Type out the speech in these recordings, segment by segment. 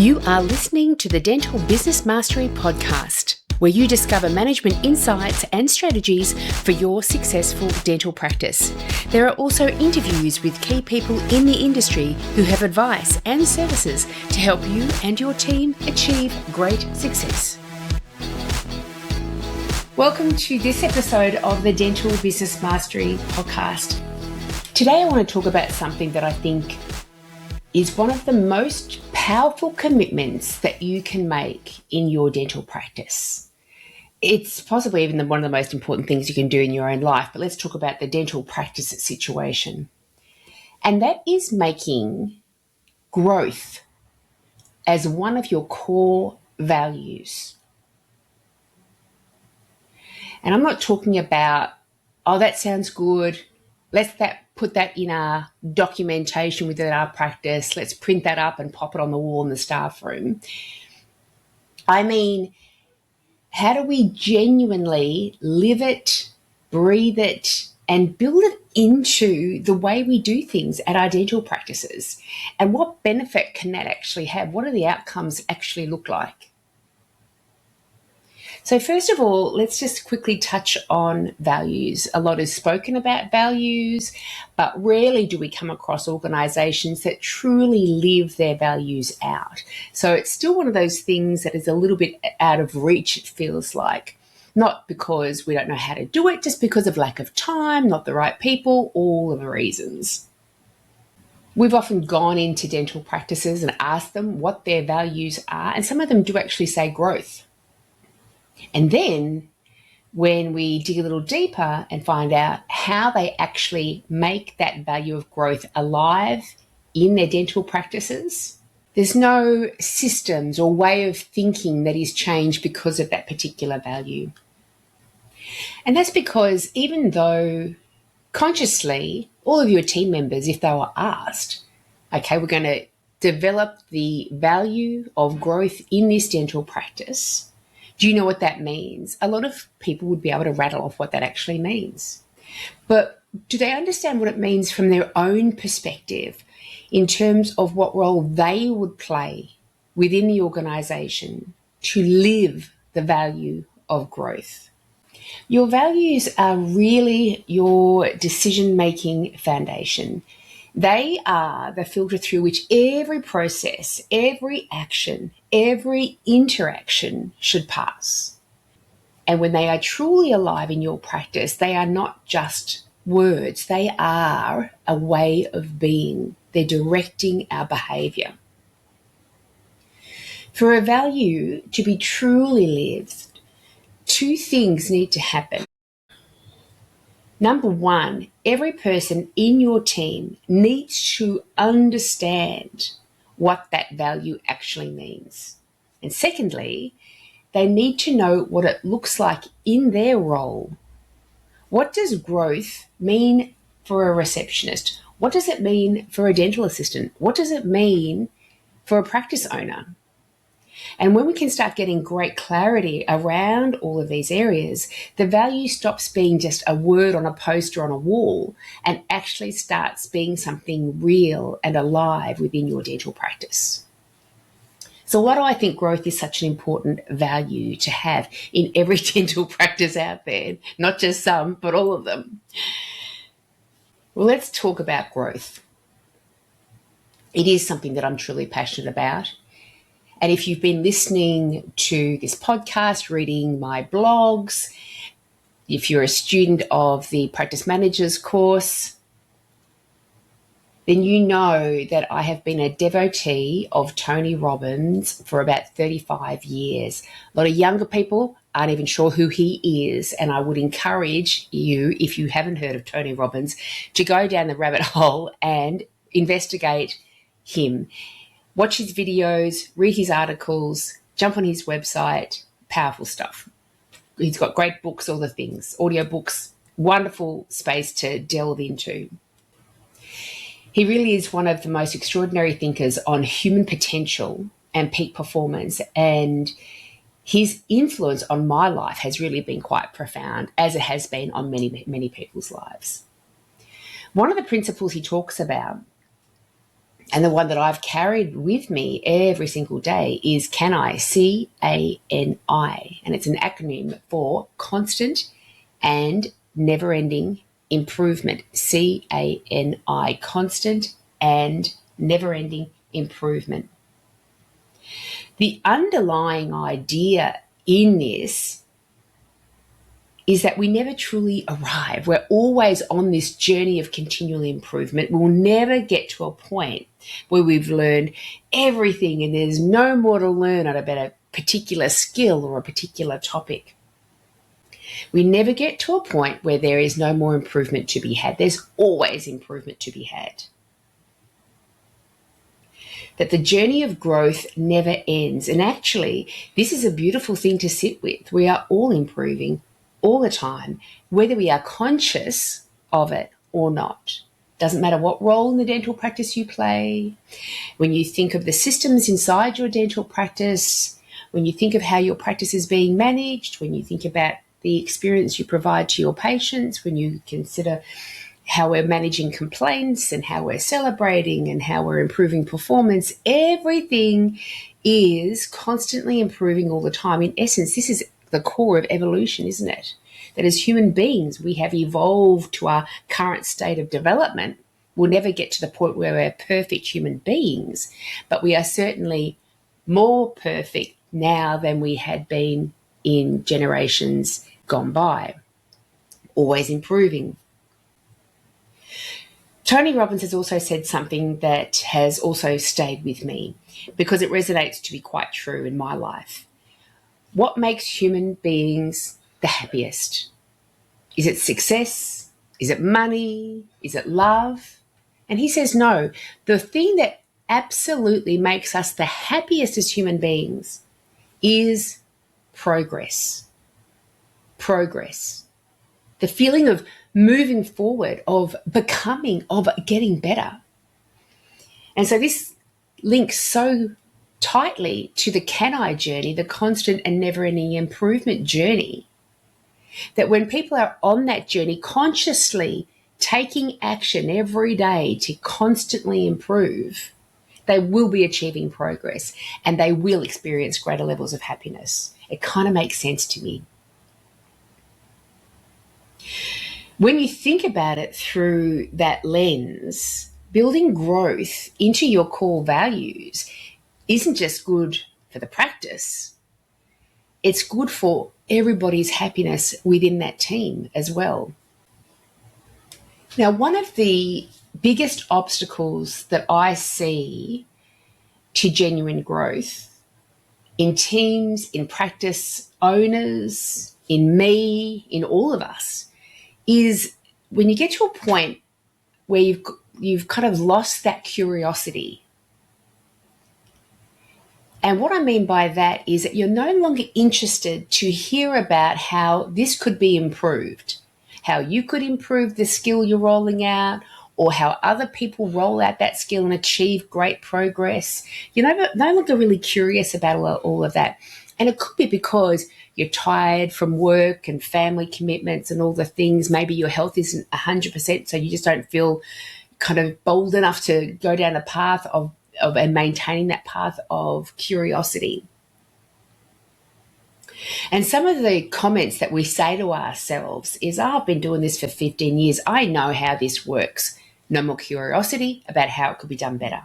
You are listening to the Dental Business Mastery Podcast, where you discover management insights and strategies for your successful dental practice. There are also interviews with key people in the industry who have advice and services to help you and your team achieve great success. Welcome to this episode of the Dental Business Mastery Podcast. Today I want to talk about something that I think is one of the most powerful commitments that you can make in your dental practice. It's possibly even one of the most important things you can do in your own life, but let's talk about the dental practice situation. And that is making growth as one of your core values. And I'm not talking about, oh, that sounds good. Let's put that in our documentation within our practice. Let's print that up and pop it on the wall in the staff room. I mean, how do we genuinely live it, breathe it, and build it into the way we do things at our dental practices? And what benefit can that actually have? What do the outcomes actually look like? So first of all, let's just quickly touch on values. A lot is spoken about values, but rarely do we come across organisations that truly live their values out. So it's still one of those things that is a little bit out of reach, it feels like. Not because we don't know how to do it, just because of lack of time, not the right people, all of the reasons. We've often gone into dental practices and asked them what their values are, and some of them do actually say growth. And then when we dig a little deeper and find out how they actually make that value of growth alive in their dental practices, there's no systems or way of thinking that is changed because of that particular value. And that's because even though consciously all of your team members, if they were asked, okay, we're going to develop the value of growth in this dental practice, do you know what that means? A lot of people would be able to rattle off what that actually means. But do they understand what it means from their own perspective in terms of what role they would play within the organisation to live the value of growth? Your values are really your decision-making foundation. They are the filter through which every process, every action, every interaction should pass. And when they are truly alive in your practice, they are not just words. They are a way of being. They're directing our behaviour. For a value to be truly lived, two things need to happen. Number one, every person in your team needs to understand what that value actually means. And secondly, they need to know what it looks like in their role. What does growth mean for a receptionist? What does it mean for a dental assistant? What does it mean for a practice owner? And when we can start getting great clarity around all of these areas, the value stops being just a word on a poster on a wall and actually starts being something real and alive within your dental practice. So why do I think growth is such an important value to have in every dental practice out there? Not just some, but all of them. Well, let's talk about growth. It is something that I'm truly passionate about. And if you've been listening to this podcast, reading my blogs, if you're a student of the Practice Managers course, then you know that I have been a devotee of Tony Robbins for about 35 years. A lot of younger people aren't even sure who he is, and I would encourage you, if you haven't heard of Tony Robbins, to go down the rabbit hole and investigate him. Watch his videos, read his articles, jump on his website, powerful stuff. He's got great books, all the things, audiobooks, wonderful space to delve into. He really is one of the most extraordinary thinkers on human potential and peak performance, and his influence on my life has really been quite profound, as it has been on many, many people's lives. One of the principles he talks about And the one that I've carried with me every single day is CANI, CANI. And it's an acronym for constant and never-ending improvement, CANI, constant and never-ending improvement. The underlying idea in this is that we never truly arrive. We're always on this journey of continual improvement. We'll never get to a point where we've learned everything and there's no more to learn about a particular skill or a particular topic. We never get to a point where there is no more improvement to be had. There's always improvement to be had. That the journey of growth never ends. And actually, this is a beautiful thing to sit with. We are all improving all the time, whether we are conscious of it or not. Doesn't matter what role in the dental practice you play. When you think of the systems inside your dental practice, when you think of how your practice is being managed, when you think about the experience you provide to your patients, when you consider how we're managing complaints and how we're celebrating and how we're improving performance, everything is constantly improving all the time. In essence, this is the core of evolution, isn't it? That as human beings, we have evolved to our current state of development. We'll never get to the point where we're perfect human beings, but we are certainly more perfect now than we had been in generations gone by. Always improving. Tony Robbins has also said something that has also stayed with me because it resonates to be quite true in my life. What makes human beings the happiest? Is it success? Is it money? Is it love? And he says no. The thing that absolutely makes us the happiest as human beings is progress. Progress. The feeling of moving forward, of becoming, of getting better. And so this links so tightly to the CANI journey, the constant and never-ending improvement journey, that when people are on that journey, consciously taking action every day to constantly improve, they will be achieving progress and they will experience greater levels of happiness. It kind of makes sense to me. When you think about it through that lens, building growth into your core values isn't just good for the practice, it's good for everybody's happiness within that team as well. Now, one of the biggest obstacles that I see to genuine growth in teams, in practice owners, in me, in all of us, is when you get to a point where you've kind of lost that curiosity. And what I mean by that is that you're no longer interested to hear about how this could be improved, how you could improve the skill you're rolling out, or how other people roll out that skill and achieve great progress. You're no longer really curious about all of that. And it could be because you're tired from work and family commitments and all the things. Maybe your health isn't 100%, so you just don't feel kind of bold enough to go down the path of and maintaining that path of curiosity. And some of the comments that we say to ourselves is, I've been doing this for 15 years. I know how this works. No more curiosity about how it could be done better.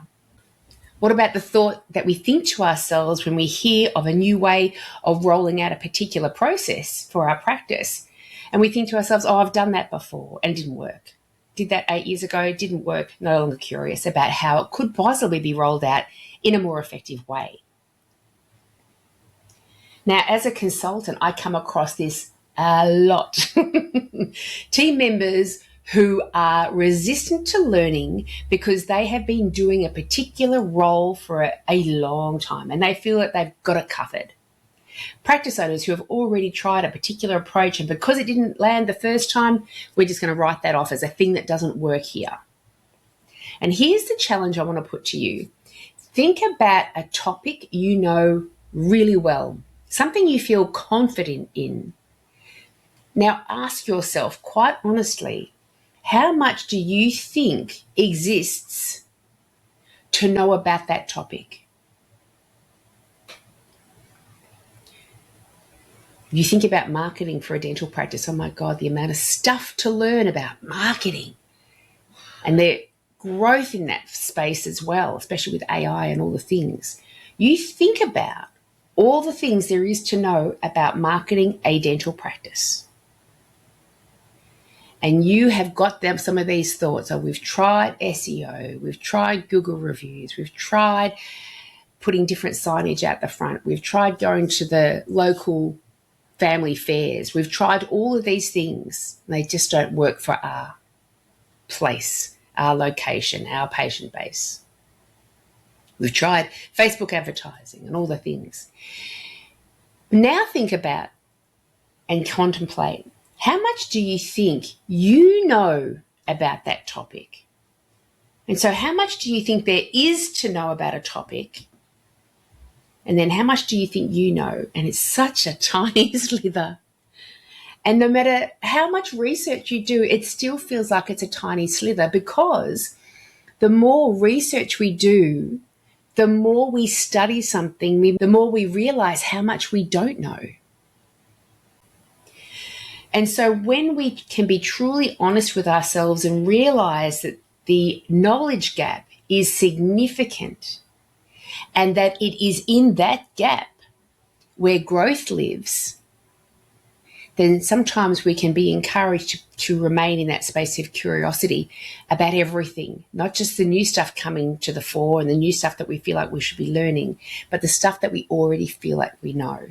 What about the thought that we think to ourselves when we hear of a new way of rolling out a particular process for our practice? And we think to ourselves, I've done that before and it didn't work. Did that 8 years ago, didn't work, no longer curious about how it could possibly be rolled out in a more effective way. Now, as a consultant, I come across this a lot. Team members who are resistant to learning because they have been doing a particular role for a long time and they feel that they've got it covered. Practice owners who have already tried a particular approach and because it didn't land the first time, we're just going to write that off as a thing that doesn't work here. And here's the challenge I want to put to you. Think about a topic you know really well, something you feel confident in. Now ask yourself quite honestly, how much do you think exists to know about that topic. You think about marketing for a dental practice, oh my God, the amount of stuff to learn about marketing and the growth in that space as well, especially with AI and all the things. You think about all the things there is to know about marketing a dental practice. And you have got them some of these thoughts. Oh, we've tried SEO, we've tried Google reviews, we've tried putting different signage out the front, we've tried going to the local family fairs, we've tried all of these things. They just don't work for our place, our location, our patient base. We've tried Facebook advertising and all the things. Now think about and contemplate, how much do you think you know about that topic? And so how much do you think there is to know about a topic? And then how much do you think you know? And it's such a tiny sliver. And no matter how much research you do, it still feels like it's a tiny sliver, because the more research we do, the more we study something, the more we realize how much we don't know. And so when we can be truly honest with ourselves and realize that the knowledge gap is significant and that it is in that gap where growth lives, then sometimes we can be encouraged to remain in that space of curiosity about everything, not just the new stuff coming to the fore and the new stuff that we feel like we should be learning, but the stuff that we already feel like we know.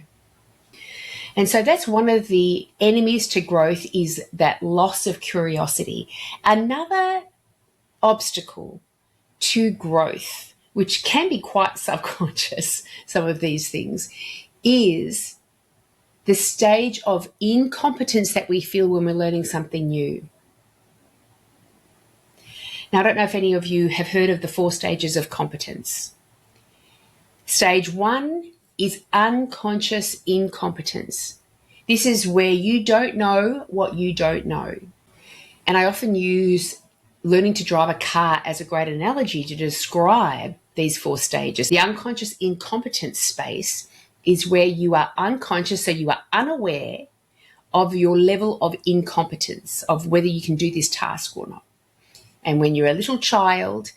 And so that's one of the enemies to growth, is that loss of curiosity. Another obstacle to growth, which can be quite subconscious, some of these things, is the stage of incompetence that we feel when we're learning something new. Now, I don't know if any of you have heard of the 4 stages of competence. Stage 1 is unconscious incompetence. This is where you don't know what you don't know. And I often use learning to drive a car as a great analogy to describe these 4 stages. The unconscious incompetence space is where you are unconscious, so you are unaware of your level of incompetence, of whether you can do this task or not. And when you're a little child,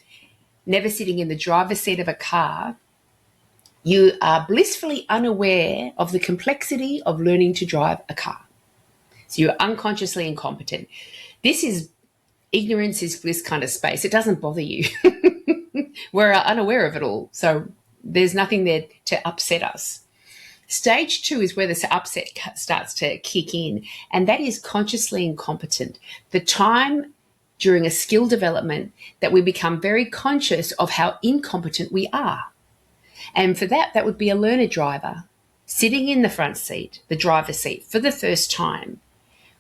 never sitting in the driver's seat of a car, you are blissfully unaware of the complexity of learning to drive a car. So you're unconsciously incompetent. This is ignorance is bliss kind of space. It doesn't bother you. We're unaware of it all. So there's nothing there to upset us. Stage 2 is where this upset starts to kick in, and that is consciously incompetent. The time during a skill development that we become very conscious of how incompetent we are. And for that would be a learner driver sitting in the front seat, the driver's seat, for the first time,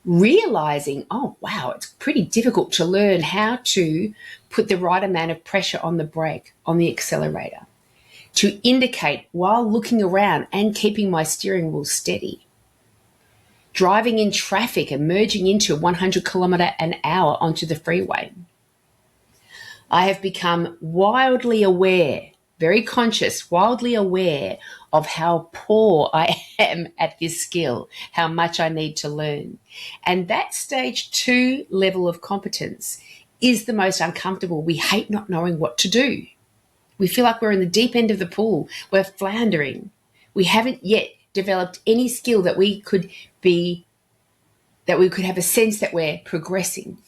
realizing, oh, wow, it's pretty difficult to learn how to put the right amount of pressure on the brake, on the accelerator, to indicate while looking around and keeping my steering wheel steady. Driving in traffic and merging into 100 kilometre an hour onto the freeway. I have become wildly aware, very conscious, wildly aware of how poor I am at this skill, how much I need to learn. And that stage 2 level of competence is the most uncomfortable. We hate not knowing what to do. We feel like we're in the deep end of the pool. We're floundering. We haven't yet developed any skill that we could have a sense that we're progressing.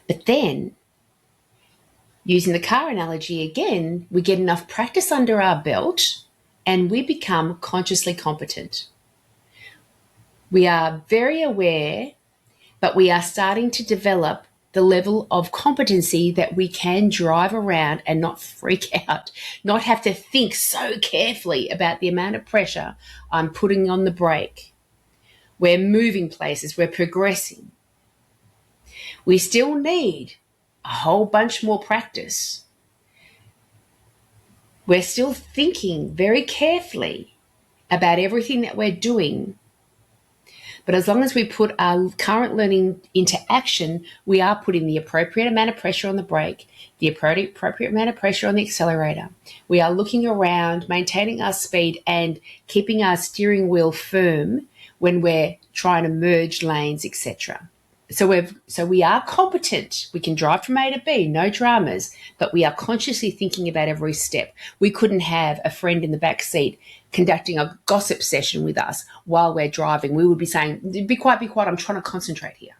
But then, using the car analogy again, we get enough practice under our belt and we become consciously competent. We are very aware, but we are starting to develop the level of competency that we can drive around and not freak out, not have to think so carefully about the amount of pressure I'm putting on the brake. We're moving places, we're progressing. We still need a whole bunch more practice. We're still thinking very carefully about everything that we're doing, But as long as we put our current learning into action, we are putting the appropriate amount of pressure on the brake, the appropriate amount of pressure on the accelerator. We are looking around, maintaining our speed and keeping our steering wheel firm when we're trying to merge lanes, etc. So we are competent. We can drive from A to B, no dramas, but we are consciously thinking about every step. We couldn't have a friend in the back seat conducting a gossip session with us while we're driving. We would be saying, be quiet, I'm trying to concentrate here.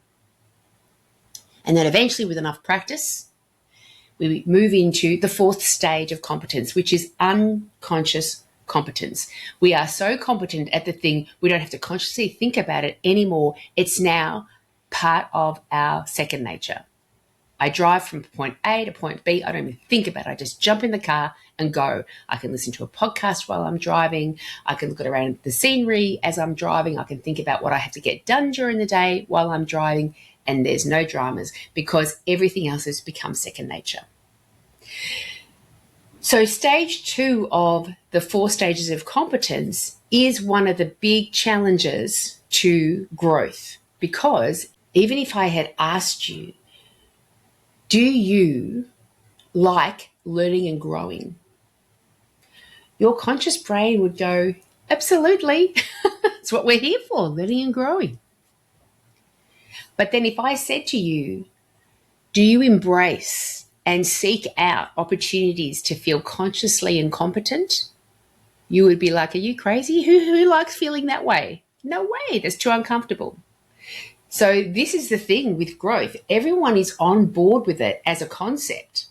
And then eventually, with enough practice, we move into the fourth stage of competence, which is unconscious competence. We are so competent at the thing, we don't have to consciously think about it anymore. It's now part of our second nature. I drive from point A to point B. I don't even think about it. I just jump in the car and go. I can listen to a podcast while I'm driving. I can look around the scenery as I'm driving. I can think about what I have to get done during the day while I'm driving, and there's no dramas because everything else has become second nature. So stage 2 of the 4 stages of competence is one of the big challenges to growth, because even if I had asked you, do you like learning and growing? Your conscious brain would go, absolutely. It's what we're here for, learning and growing. But then if I said to you, do you embrace and seek out opportunities to feel consciously incompetent? You would be like, are you crazy? Who likes feeling that way? No way, that's too uncomfortable. So this is the thing with growth. Everyone is on board with it as a concept.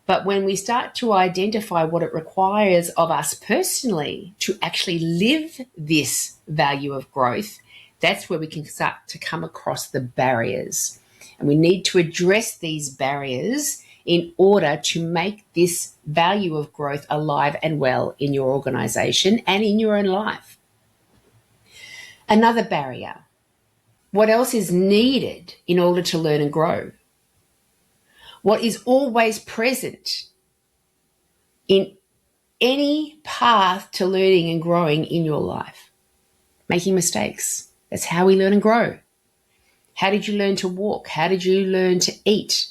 But when we start to identify what it requires of us personally to actually live this value of growth, that's where we can start to come across the barriers. And we need to address these barriers in order to make this value of growth alive and well in your organization and in your own life. Another barrier. What else is needed in order to learn and grow? What is always present in any path to learning and growing in your life? Making mistakes. That's how we learn and grow. How did you learn to walk? How did you learn to eat?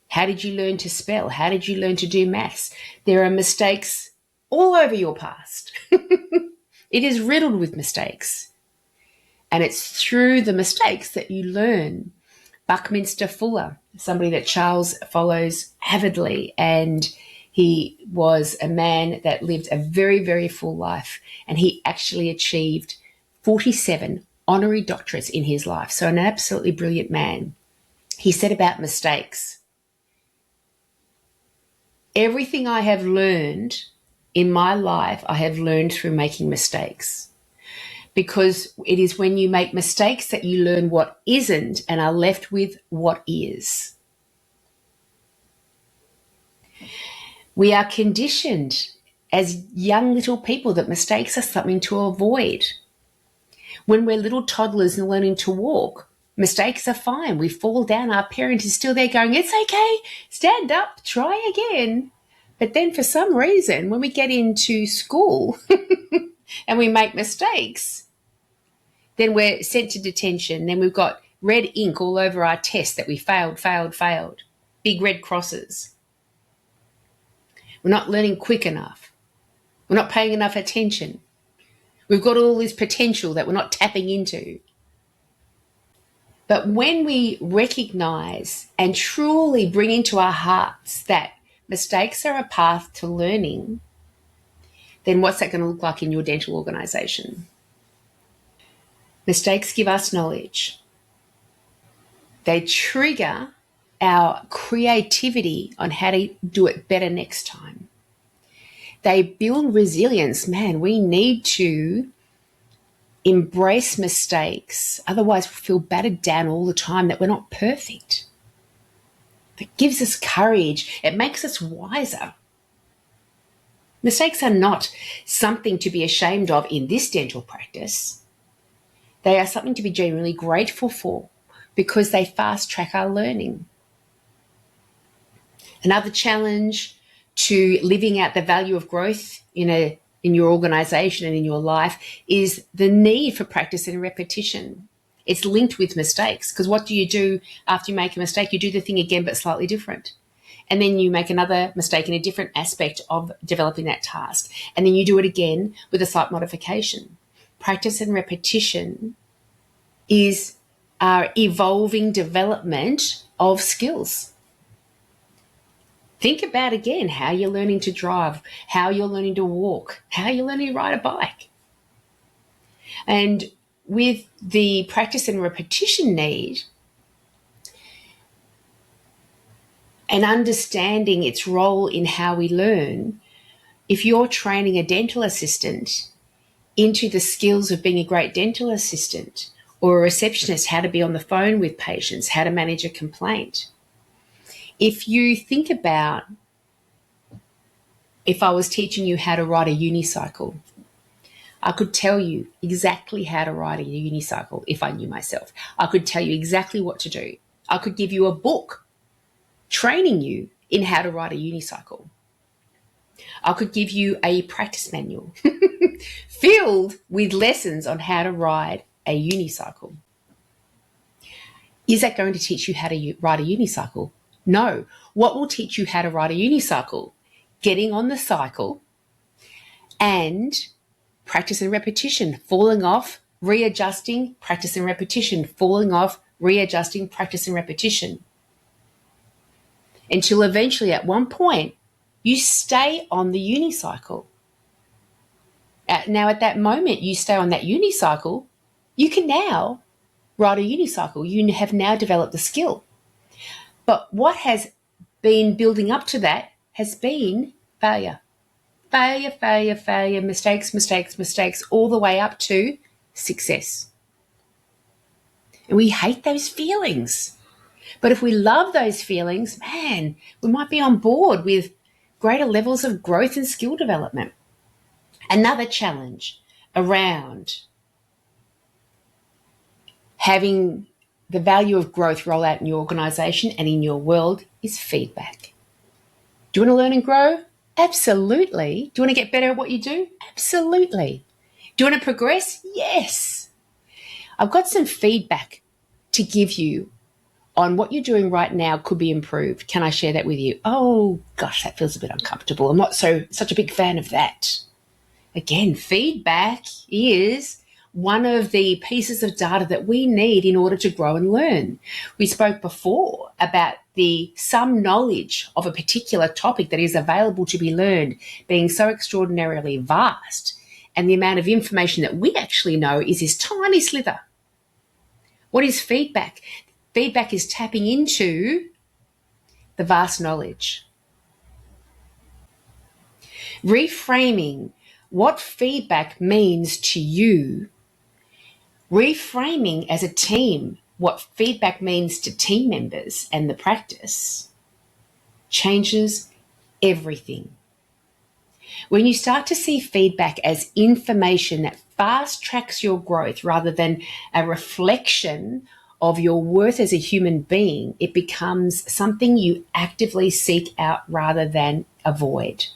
How did you learn to spell? How did you learn to do maths? There are mistakes all over your past. It is riddled with mistakes. And it's through the mistakes that you learn. Buckminster Fuller, somebody that Charles follows avidly, and he was a man that lived a very, very full life, and he actually achieved 47 honorary doctorates in his life. So an absolutely brilliant man. He said about mistakes, everything I have learned in my life, I have learned through making mistakes. Because it is when you make mistakes that you learn what isn't and are left with what is. We are conditioned as young little people that mistakes are something to avoid. When we're little toddlers and learning to walk, mistakes are fine. We fall down, our parent is still there going, it's okay, stand up, try again. But then for some reason, when we get into school and we make mistakes, then we're sent to detention. Then we've got red ink all over our test that we failed. Big red crosses. We're not learning quick enough. We're not paying enough attention. We've got all this potential that we're not tapping into. But when we recognize and truly bring into our hearts that mistakes are a path to learning, then what's that going to look like in your dental organization? Mistakes give us knowledge. They trigger our creativity on how to do it better next time. They build resilience. Man, we need to embrace mistakes. Otherwise, we feel battered down all the time that we're not perfect. It gives us courage. It makes us wiser. Mistakes are not something to be ashamed of in this dental practice. They are something to be genuinely grateful for because they fast track our learning. Another challenge to living out the value of growth in your organization and in your life is the need for practice and repetition. It's linked with mistakes, because what do you do after you make a mistake? You do the thing again, but slightly different. And then you make another mistake in a different aspect of developing that task. And then you do it again with a slight modification. Practice and repetition is our evolving development of skills. Think about again how you're learning to drive, how you're learning to walk, how you're learning to ride a bike. And with the practice and repetition need, and understanding its role in how we learn, if you're training a dental assistant into the skills of being a great dental assistant, or a receptionist, how to be on the phone with patients, how to manage a complaint. If you think about, if I was teaching you how to ride a unicycle, I could tell you exactly how to ride a unicycle if I knew myself. I could tell you exactly what to do. I could give you a book training you in how to ride a unicycle. I could give you a practice manual filled with lessons on how to ride a unicycle. Is that going to teach you how to ride a unicycle? No. What will teach you how to ride a unicycle? Getting on the cycle and practice and repetition, falling off, readjusting, practice and repetition, falling off, readjusting, practice and repetition. Until eventually at one point, you stay on the unicycle. Now at that moment you stay on that unicycle, you can now ride a unicycle. You have now developed the skill. But what has been building up to that has been failure. Failure, failure, failure, mistakes, mistakes, mistakes, all the way up to success. And we hate those feelings. But if we love those feelings, man, we might be on board with greater levels of growth and skill development. Another challenge around having the value of growth roll out in your organisation and in your world is feedback. Do you want to learn and grow? Absolutely. Do you want to get better at what you do? Absolutely. Do you want to progress? Yes. I've got some feedback to give you on what you're doing right now could be improved. Can I share that with you? Oh, gosh, that feels a bit uncomfortable. I'm not such a big fan of that. Again, feedback is one of the pieces of data that we need in order to grow and learn. We spoke before about some knowledge of a particular topic that is available to be learned being so extraordinarily vast, and the amount of information that we actually know is this tiny slither. What is feedback? Feedback is tapping into the vast knowledge. Reframing what feedback means to you, reframing as a team what feedback means to team members and the practice changes everything. When you start to see feedback as information that fast tracks your growth rather than a reflection of your worth as a human being, it becomes something you actively seek out rather than avoid.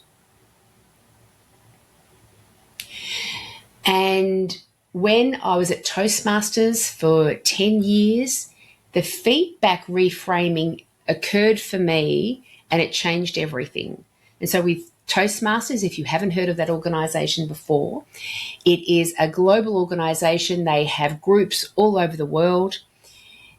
And when I was at Toastmasters for 10 years, the feedback reframing occurred for me and it changed everything. And so with Toastmasters, if you haven't heard of that organisation before, it is a global organisation. They have groups all over the world.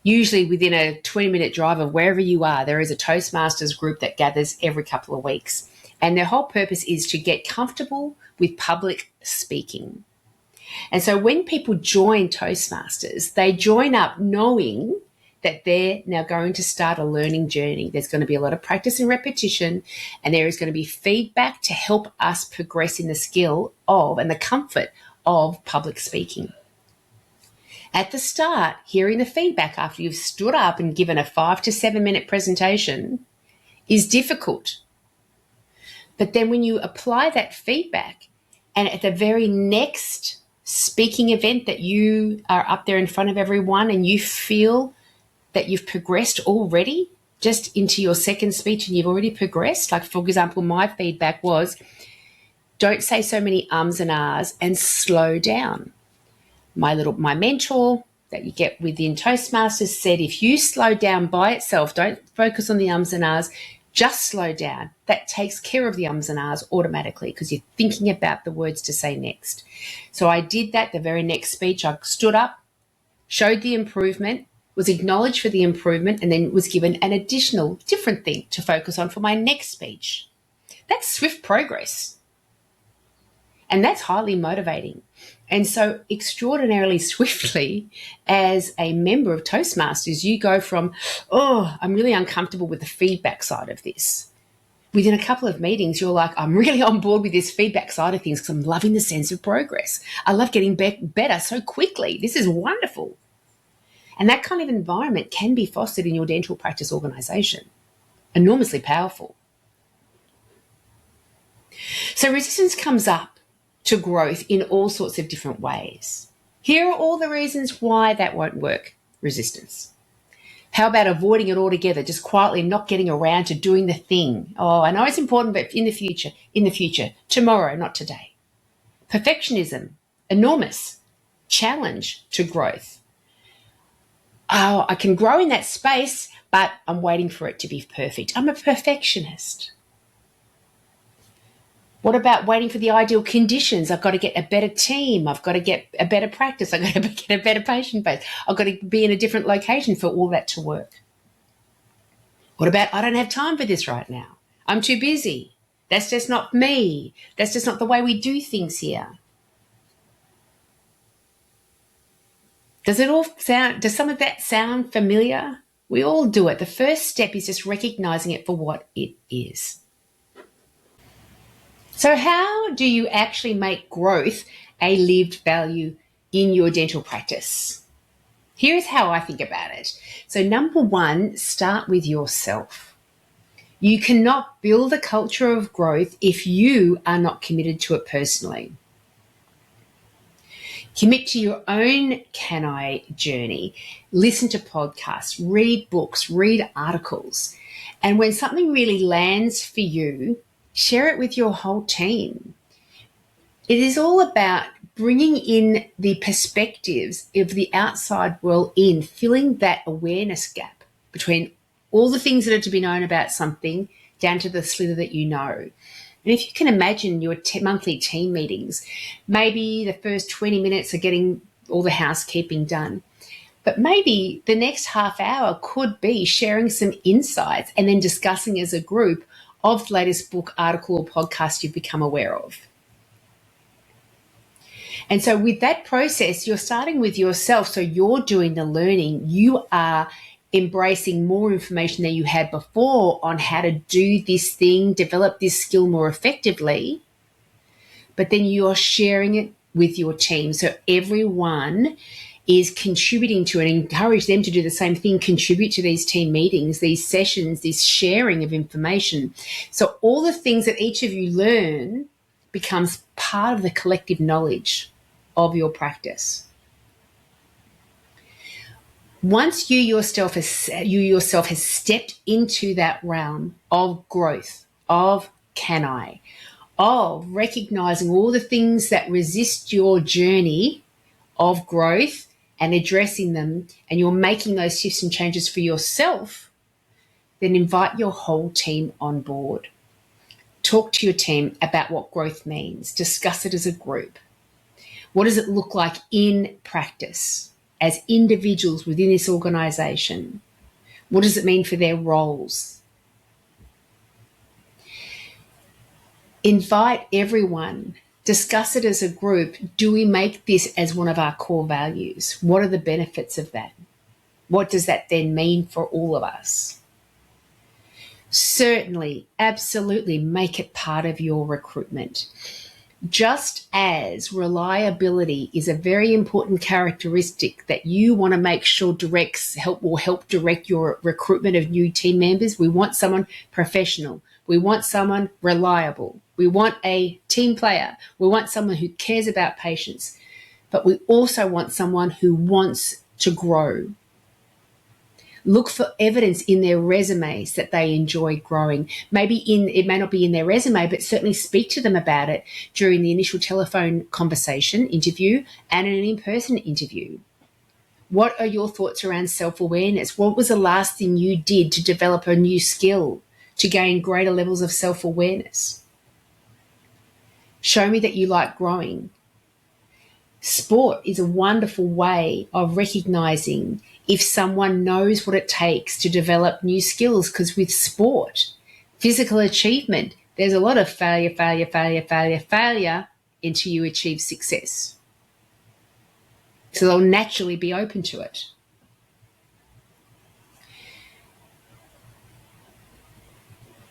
Usually within a 20-minute drive of wherever you are, there is a Toastmasters group that gathers every couple of weeks. And their whole purpose is to get comfortable with public speaking. And so when people join Toastmasters, they join up knowing that they're now going to start a learning journey. There's going to be a lot of practice and repetition, and there is going to be feedback to help us progress in the skill of and the comfort of public speaking. At the start, hearing the feedback after you've stood up and given a 5 to 7 minute presentation is difficult. But then when you apply that feedback and at the very next speaking event that you are up there in front of everyone and you feel that you've progressed already just into your second speech and you've already progressed, like for example, my feedback was don't say so many ums and ahs and slow down. My mentor, that you get within Toastmasters said, if you slow down by itself, don't focus on the ums and ahs, just slow down. That takes care of the ums and ahs automatically because you're thinking about the words to say next. So I did that the very next speech. I stood up, showed the improvement, was acknowledged for the improvement, and then was given an additional different thing to focus on for my next speech. That's swift progress. And that's highly motivating. And so extraordinarily swiftly, as a member of Toastmasters, you go from, oh, I'm really uncomfortable with the feedback side of this. Within a couple of meetings, you're like, I'm really on board with this feedback side of things because I'm loving the sense of progress. I love getting better so quickly. This is wonderful. And that kind of environment can be fostered in your dental practice organisation. Enormously powerful. So resistance comes up to growth in all sorts of different ways. Here are all the reasons why that won't work. Resistance. How about avoiding it altogether, just quietly not getting around to doing the thing? Oh, I know it's important, but in the future, tomorrow, not today. Perfectionism, enormous challenge to growth. Oh, I can grow in that space, but I'm waiting for it to be perfect. I'm a perfectionist. What about waiting for the ideal conditions? I've got to get a better team. I've got to get a better practice. I've got to get a better patient base. I've got to be in a different location for all that to work. What about I don't have time for this right now? I'm too busy. That's just not me. That's just not the way we do things here. Does some of that sound familiar? We all do it. The first step is just recognizing it for what it is. So how do you actually make growth a lived value in your dental practice? Here's how I think about it. So number one, start with yourself. You cannot build a culture of growth if you are not committed to it personally. Commit to your own can I journey. Listen to podcasts, read books, read articles. And when something really lands for you, share it with your whole team. It is all about bringing in the perspectives of the outside world in, filling that awareness gap between all the things that are to be known about something down to the slither that you know. And if you can imagine your monthly team meetings, maybe the first 20 minutes are getting all the housekeeping done. But maybe the next half hour could be sharing some insights and then discussing as a group of the latest book, article, or podcast you've become aware of. And so with that process, you're starting with yourself. So you're doing the learning. You are embracing more information than you had before on how to do this thing, develop this skill more effectively. But then you're sharing it with your team. So everyone is contributing to and encourage them to do the same thing, contribute to these team meetings, these sessions, this sharing of information. So all the things that each of you learn becomes part of the collective knowledge of your practice. Once you yourself has stepped into that realm of growth, of can I, of recognizing all the things that resist your journey of growth and addressing them, and you're making those shifts and changes for yourself, then invite your whole team on board. Talk to your team about what growth means. Discuss it as a group. What does it look like in practice as individuals within this organisation? What does it mean for their roles? Invite everyone. Discuss it as a group. Do we make this as one of our core values? What are the benefits of that? What does that then mean for all of us? Certainly, absolutely make it part of your recruitment. Just as reliability is a very important characteristic that you want to make sure help direct your recruitment of new team members, we want someone professional. We want someone reliable. We want a team player. We want someone who cares about patients. But we also want someone who wants to grow. Look for evidence in their resumes that they enjoy growing. It may not be in their resume, but certainly speak to them about it during the initial telephone conversation interview and an in-person interview. What are your thoughts around self-awareness? What was the last thing you did to develop a new skill to gain greater levels of self-awareness? Show me that you like growing. Sport is a wonderful way of recognizing if someone knows what it takes to develop new skills, because with sport, physical achievement, there's a lot of failure until you achieve success. So they'll naturally be open to it.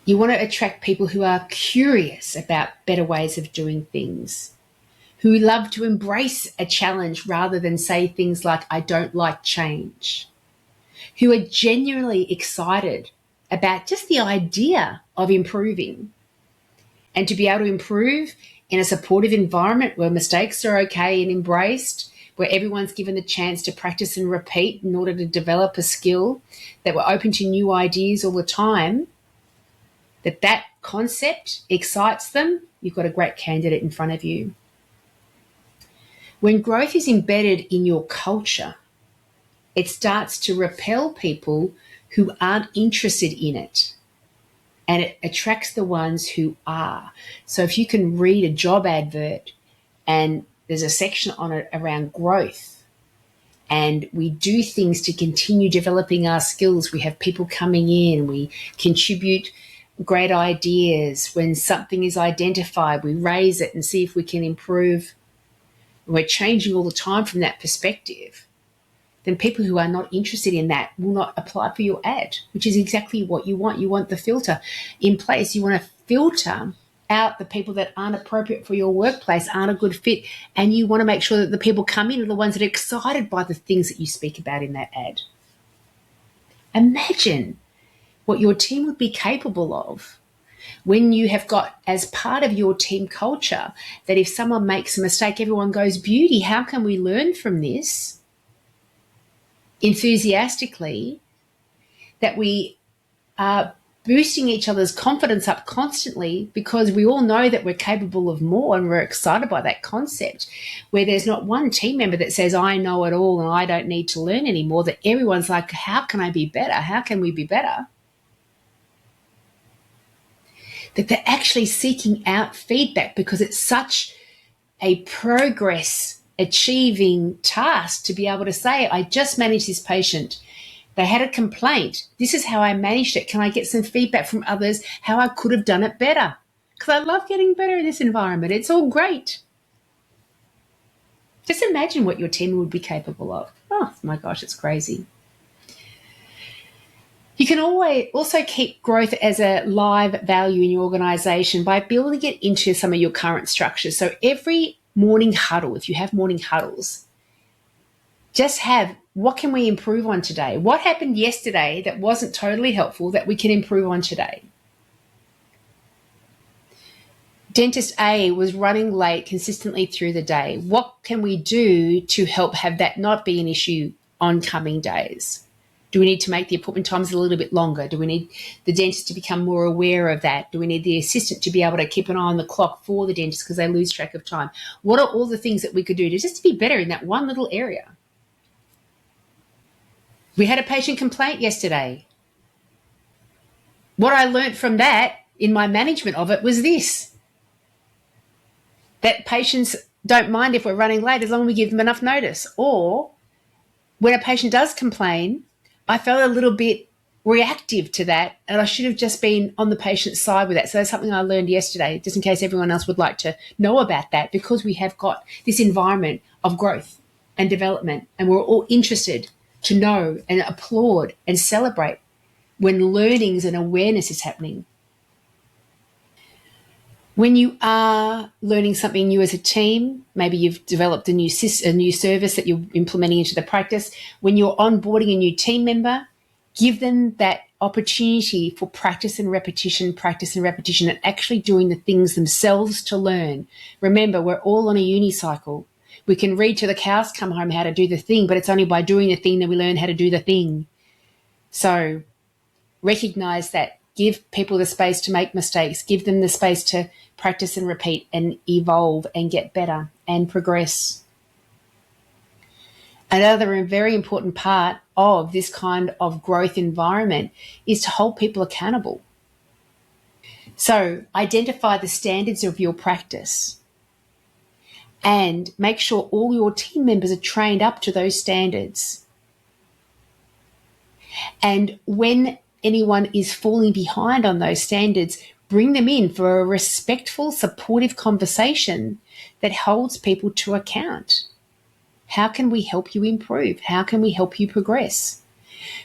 You want to attract people who are curious about better ways of doing things, who love to embrace a challenge rather than say things like, I don't like change, who are genuinely excited about just the idea of improving, and to be able to improve in a supportive environment where mistakes are okay and embraced, where everyone's given the chance to practice and repeat in order to develop a skill, that we're open to new ideas all the time, that concept excites them, you've got a great candidate in front of you. When growth is embedded in your culture, it starts to repel people who aren't interested in it, and it attracts the ones who are. So if you can read a job advert and there's a section on it around growth, and we do things to continue developing our skills, we have people coming in, we contribute great ideas. When something is identified, we raise it and see if we can improve. We're changing all the time from that perspective. Then people who are not interested in that will not apply for your ad, which is exactly what you want. You want the filter in place. You want to filter out the people that aren't appropriate for your workplace, aren't a good fit, and you want to make sure that the people come in are the ones that are excited by the things that you speak about in that ad. Imagine what your team would be capable of when you have got as part of your team culture that if someone makes a mistake, everyone goes, beauty, how can we learn from this? Enthusiastically, that we are boosting each other's confidence up constantly, because we all know that we're capable of more and we're excited by that concept, where there's not one team member that says, I know it all and I don't need to learn anymore, that everyone's like, how can I be better? How can we be better? That they're actually seeking out feedback, because it's such a progress achieving task to be able to say, I just managed this patient. They had a complaint. This is how I managed it. Can I get some feedback from others how I could have done it better? Because I love getting better in this environment. It's all great. Just imagine what your team would be capable of. Oh my gosh, it's crazy. You can always also keep growth as a live value in your organization by building it into some of your current structures. So every morning huddle, if you have morning huddles, just have, what can we improve on today? What happened yesterday that wasn't totally helpful that we can improve on today? Dentist A was running late consistently through the day. What can we do to help have that not be an issue on coming days? Do we need to make the appointment times a little bit longer? Do we need the dentist to become more aware of that? Do we need the assistant to be able to keep an eye on the clock for the dentist because they lose track of time? What are all the things that we could do to just be better in that one little area? We had a patient complaint yesterday. What I learned from that in my management of it was this, that patients don't mind if we're running late as long as we give them enough notice. Or when a patient does complain, I felt a little bit reactive to that, and I should have just been on the patient's side with that. So that's something I learned yesterday, just in case everyone else would like to know about that, because we have got this environment of growth and development, and we're all interested to know and applaud and celebrate when learnings and awareness is happening. When you are learning something new as a team, maybe you've developed a new service that you're implementing into the practice. When you're onboarding a new team member, give them that opportunity for practice and repetition, and actually doing the things themselves to learn. Remember, we're all on a unicycle. We can read till the cows come home how to do the thing, but it's only by doing the thing that we learn how to do the thing. So recognize that. Give people the space to make mistakes. Give them the space to practice and repeat and evolve and get better and progress. Another very important part of this kind of growth environment is to hold people accountable. So identify the standards of your practice and make sure all your team members are trained up to those standards. And when anyone is falling behind on those standards, bring them in for a respectful, supportive conversation that holds people to account. How can we help you improve? How can we help you progress?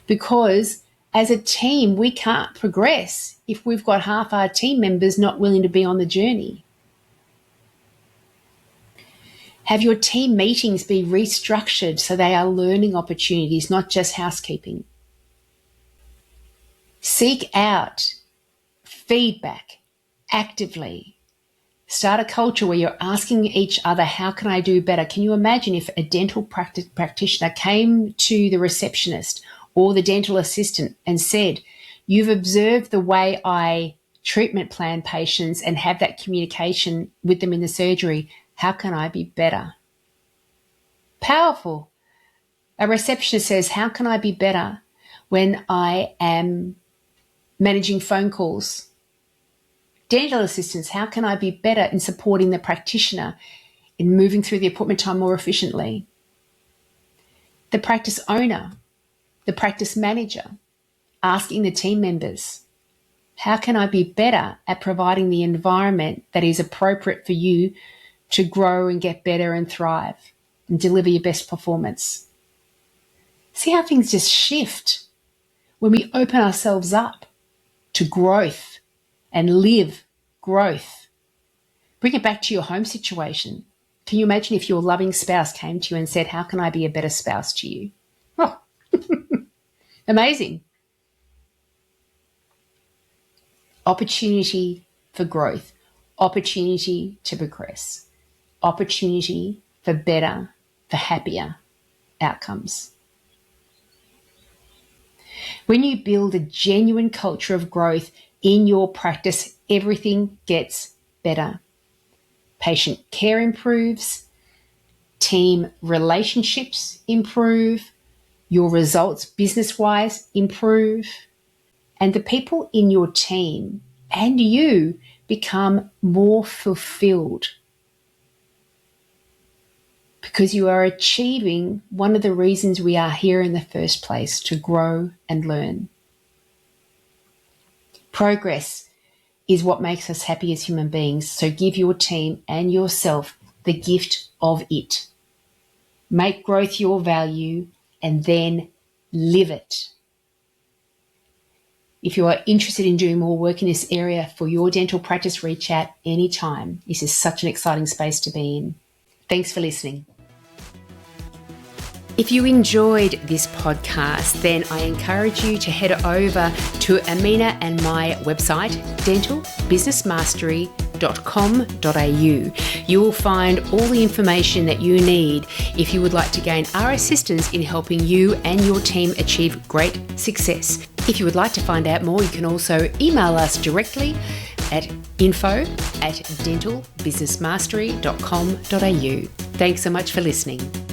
Because as a team, we can't progress if we've got half our team members not willing to be on the journey. Have your team meetings be restructured so they are learning opportunities, not just housekeeping. Seek out feedback actively. Start a culture where you're asking each other, how can I do better? Can you imagine if a dental practitioner came to the receptionist or the dental assistant and said, you've observed the way I treatment plan patients and have that communication with them in the surgery. How can I be better? Powerful. A receptionist says, how can I be better when I am managing phone calls? Dental assistants, how can I be better in supporting the practitioner in moving through the appointment time more efficiently? The practice owner, the practice manager, asking the team members, how can I be better at providing the environment that is appropriate for you to grow and get better and thrive and deliver your best performance? See how things just shift when we open ourselves up to growth and live growth. Bring it back to your home situation. Can you imagine if your loving spouse came to you and said, how can I be a better spouse to you? Oh, amazing. Opportunity for growth, opportunity to progress, opportunity for better, for happier outcomes. When you build a genuine culture of growth in your practice, everything gets better. Patient care improves, team relationships improve, your results business-wise improve, and the people in your team and you become more fulfilled because you are achieving one of the reasons we are here in the first place, to grow and learn. Progress is what makes us happy as human beings, so give your team and yourself the gift of it. Make growth your value and then live it. If you are interested in doing more work in this area for your dental practice, reach out anytime. This is such an exciting space to be in. Thanks for listening. If you enjoyed this podcast, then I encourage you to head over to Ameena and my website, dentalbusinessmastery.com.au. You will find all the information that you need if you would like to gain our assistance in helping you and your team achieve great success. If you would like to find out more, you can also email us directly at info@dentalbusinessmastery.com.au. Thanks so much for listening.